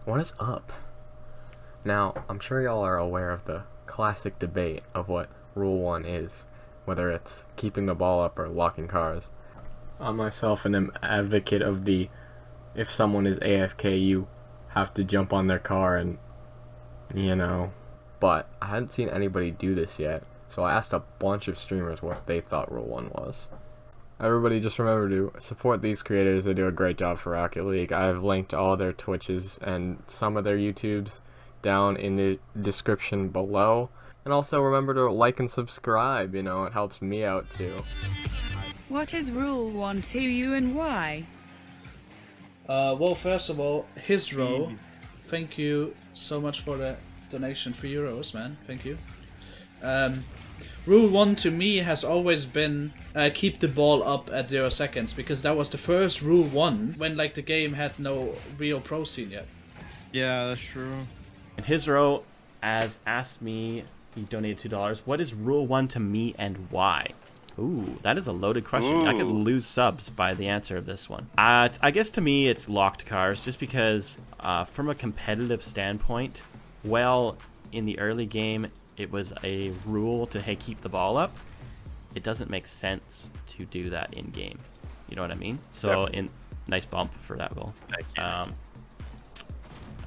What is up? Now, I'm sure y'all are aware of the classic debate of what Rule 1 is, whether it's keeping the ball up or locking cars. I myself am an advocate of the, if someone is AFK, you have to jump on their car and, you know. But I hadn't seen anybody do this yet, so I asked a bunch of streamers what they thought Rule 1 was. Everybody just remember to support these creators. They do a great job for Rocket League. I've linked all their Twitches and some of their YouTubes down in the description below. And also remember to like and subscribe, you know, it helps me out too. What is Rule 1 to you and why? Well, first of all, hizzro, thank you so much for the donation, €3, man. Thank you. Rule 1 to me has always been keep the ball up at 0 seconds, because that was the first Rule 1 when like the game had no real pro scene yet. Yeah, that's true. And hizzro has asked me, he donated $2, what is Rule 1 to me and why? Ooh, that is a loaded question. I could lose subs by the answer of this one. I guess to me it's locked cars, just because from a competitive standpoint, well, in the early game it was a rule to, hey, keep the ball up. It doesn't make sense to do that in game. You know what I mean? So nice bump for that goal.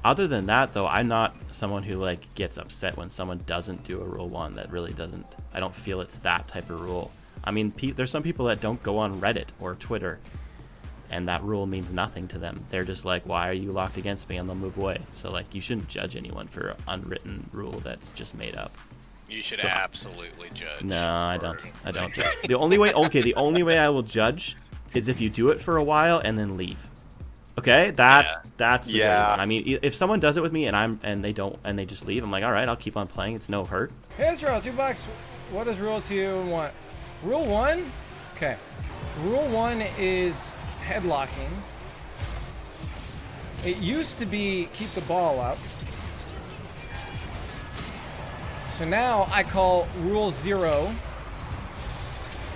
Other than that, though, I'm not someone who like gets upset when someone doesn't do a Rule 1. That really doesn't. I don't feel it's that type of rule. I mean, there's some people that don't go on Reddit or Twitter, and that rule means nothing to them. They're just like, why are you locked against me? And they'll move away. So like, you shouldn't judge anyone for an unwritten rule that's just made up. You should absolutely judge. No, I don't. I don't judge. The only way, the only way I will judge is if you do it for a while and then leave. Okay, that's the good one. I mean, if someone does it with me and they just leave, I'm like, all right, I'll keep on playing. It's no hurt. Hizzro, $2. What is Rule 2 and what? Rule 1? Okay. Rule 1 is headlocking. It used to be keep the ball up. So now I call Rule 0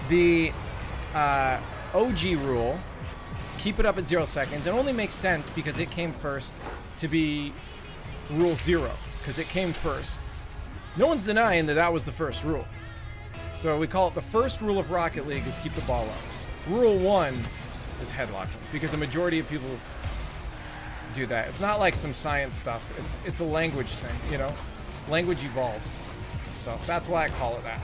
the OG rule. Keep it up at 0 seconds. It only makes sense because it came first to be Rule 0, because it came first. No one's denying that that was the first rule. So we call it the first rule of Rocket League is keep the ball up. Rule 1 is headlocking, because a majority of people do that. It's not like some science stuff. It's a language thing, you know? Language evolves. So that's why I call it that.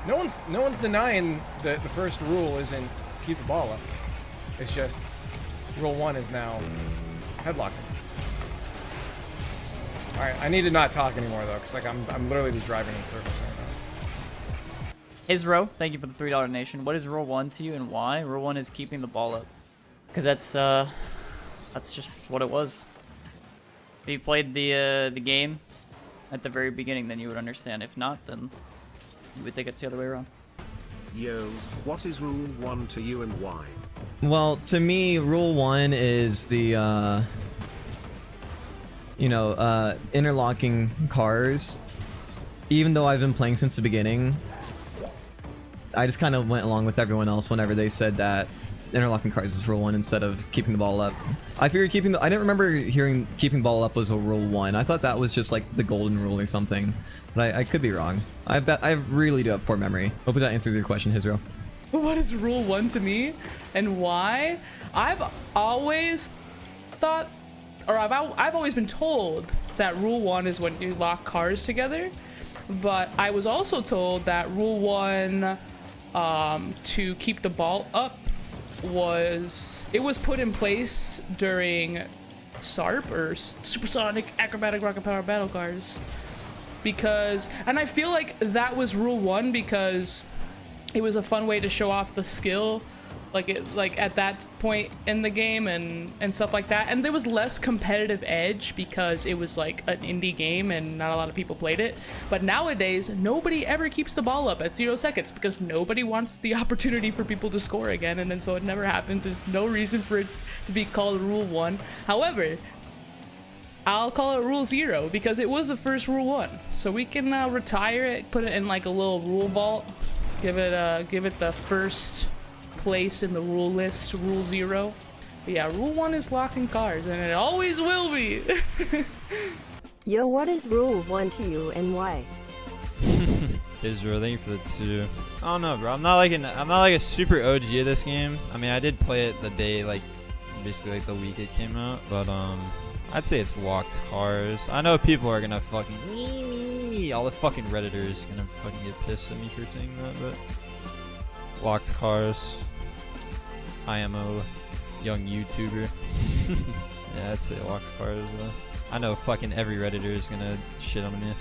No one's denying that the first rule isn't keep the ball up. It's just Rule 1 is now headlocking. All right, I need to not talk anymore though, because like I'm literally just driving in circles right now. Hizzro, thank you for the $3 donation. What is Rule 1 to you and why? Rule 1 is keeping the ball up, because that's just what it was. If you played the game at the very beginning, then you would understand. If not, then you would think it's the other way around. Yo, what is Rule 1 to you and why? Well, to me, Rule 1 is the, interlocking cars. Even though I've been playing since the beginning, I just kind of went along with everyone else whenever they said that interlocking cars is Rule 1 instead of keeping the ball up. I figured I didn't remember hearing keeping the ball up was a Rule 1. I thought that was just like the golden rule or something. But I could be wrong. I really do have poor memory. Hopefully that answers your question, hizzro. What is Rule 1 to me and why? I've always thought, or I've always been told that Rule 1 is when you lock cars together, but I was also told that Rule 1 to keep the ball up was put in place during SARP, or Supersonic Acrobatic Rocket Power Battle Cars, because, and I feel like that was Rule 1 because it was a fun way to show off the skill, like at that point in the game and stuff like that. And there was less competitive edge because it was like an indie game and not a lot of people played it. But nowadays, nobody ever keeps the ball up at 0 seconds because nobody wants the opportunity for people to score again, and then so it never happens. There's no reason for it to be called Rule 1. However, I'll call it Rule 0 because it was the first Rule 1. So we can retire it, put it in like a little rule vault, give it the first place in the rule list, Rule 0. But yeah, rule 1 is locking cars, and it always will be. Yo, what is rule 1 to you and why? Hizzro, thank you for the 2. I don't know, bro. I'm not like a super OG of this game. I mean, I did play it the day, like, basically like the week it came out, but I'd say it's locked cars. I know people are gonna fucking me. All the fucking Redditors gonna fucking get pissed at me for saying that, but locked cars. IMO, young YouTuber. Yeah, I'd say locked cars. I know fucking every Redditor is gonna shit on me.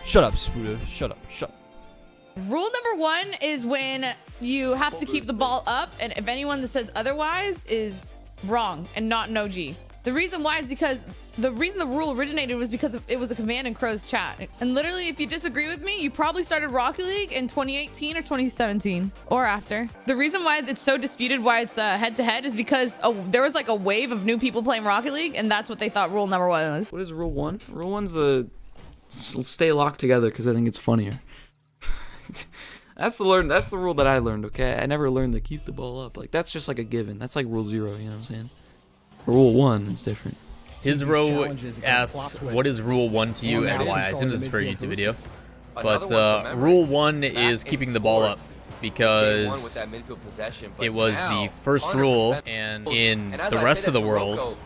Shut up, Spood. Shut up. Shut up. Rule number 1 is when you have to keep the ball up, and if anyone that says otherwise is wrong and not an OG. The reason why is because the reason the rule originated was because it was a command in Crow's chat. And literally, if you disagree with me, you probably started Rocket League in 2018 or 2017 or after. The reason why it's so disputed, why it's head-to-head, is because there was like a wave of new people playing Rocket League, and that's what they thought rule number 1 was. What is rule 1? Rule 1's the stay locked together because I think it's funnier. That's the rule that I learned, okay? I never learned to keep the ball up. Like, that's just like a given. That's like rule 0, you know what I'm saying? Rule 1 is different. Hizzro asks, what is rule 1 to you and why? I assume this is for a YouTube video. But rule 1 is keeping the ball up, because it was the first rule, and in the rest of the world,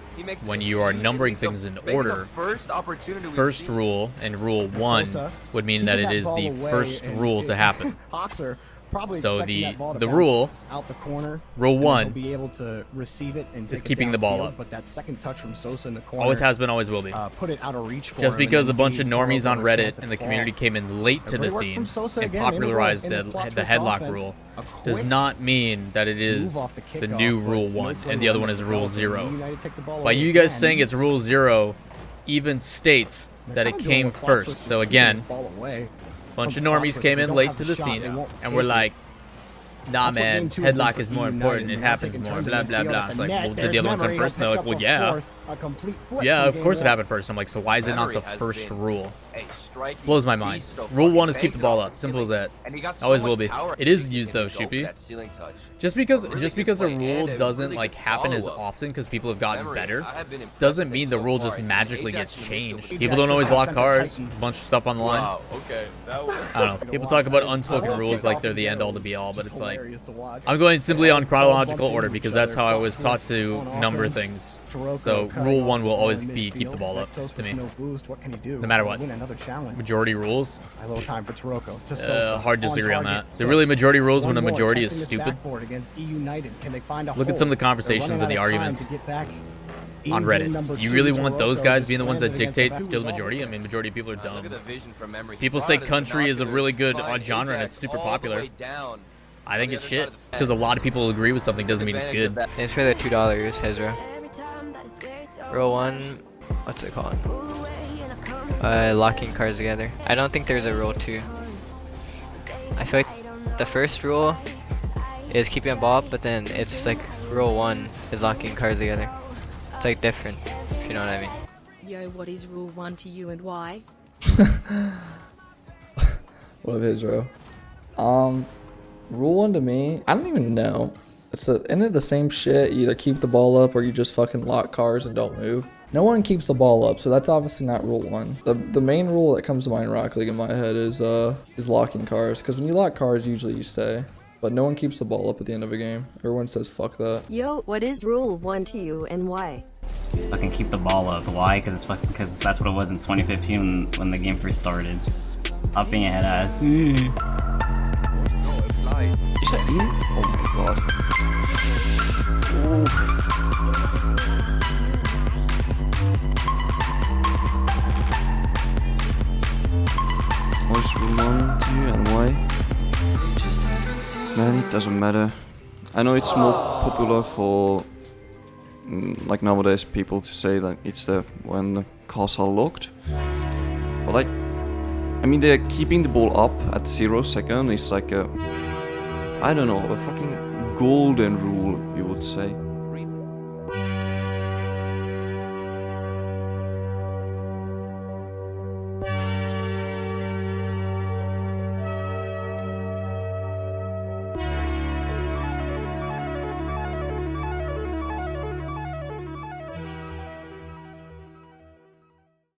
when you are numbering things in order, first rule and rule 1 would mean that it is the first rule to happen. So the rule, out the corner, rule 1, be able to receive it and is keeping the ball up. But that second touch from Sosa in the corner, always has been, always will be. Put it out of reach for Just him, because a and bunch of he normies on throws over a chance Reddit at and the the community ball. came in late to the Really worked scene from Sosa and again, popularized in the his block headlock offense, rule a does quick not mean that it is move off the the kickoff, new but rule no 1, play and the other run one is at rule all. 0. United take the ball By away you guys again. saying it's rule 0 even states that it came first. So again, bunch of normies came in late to the scene and were like, nah, man, headlock is more important, it happens more, blah, blah, blah. It's like, well, did the other one come first? And they're like, well, yeah. Yeah, of course it happened first. I'm like, so why is it not the first rule? Blows my mind. Rule 1 is keep the ball up. Simple as that. Always will be. It is used though, Shoopy. Just because a rule doesn't like happen as often because people have gotten better, doesn't mean the rule just magically gets changed. People don't always lock cars. A bunch of stuff on the line. I don't know. People talk about unspoken rules like they're the end all to be all, but it's like, I'm going simply on chronological order because that's how I was taught to number things. So rule 1 will always be keep the ball up to me, no matter what. Majority rules. Hard to disagree on that. So really, majority rules when a majority is stupid. Look at some of the conversations and the arguments on Reddit. You really want those guys being the ones that dictate still the majority? I mean, majority of people are dumb. People say country is a really good genre and it's super popular. I think it's shit. Because a lot of people agree with something doesn't mean it's good. Thanks for the $2, Hizzro. Rule 1, what's it called? Locking cars together. I don't think there's a rule 2. I feel like the first rule is keeping a ball up, but then it's like rule 1 is locking cars together. It's like different, if you know what I mean. Yo, what is rule 1 to you and why? What up, Hizzro? Rule 1 to me, I don't even know. Isn't it the same shit? You either keep the ball up or you just fucking lock cars and don't move. No one keeps the ball up, so that's obviously not rule 1. The main rule that comes to mind in Rocket League in my head is locking cars, because when you lock cars, usually you stay. But no one keeps the ball up at the end of a game. Everyone says fuck that. Yo, what is rule 1 to you and why? Fucking keep the ball up. Why? Because that's what it was in 2015 when the game first started. Upping ahead ass. Is that me? Oh my god. What's rule 1 to you and why? Man, it doesn't matter. I know it's more popular for like nowadays people to say that it's when the cars are locked. But like, I mean, they're keeping the ball up at 0 seconds is like a, I don't know, a fucking golden rule, you would say.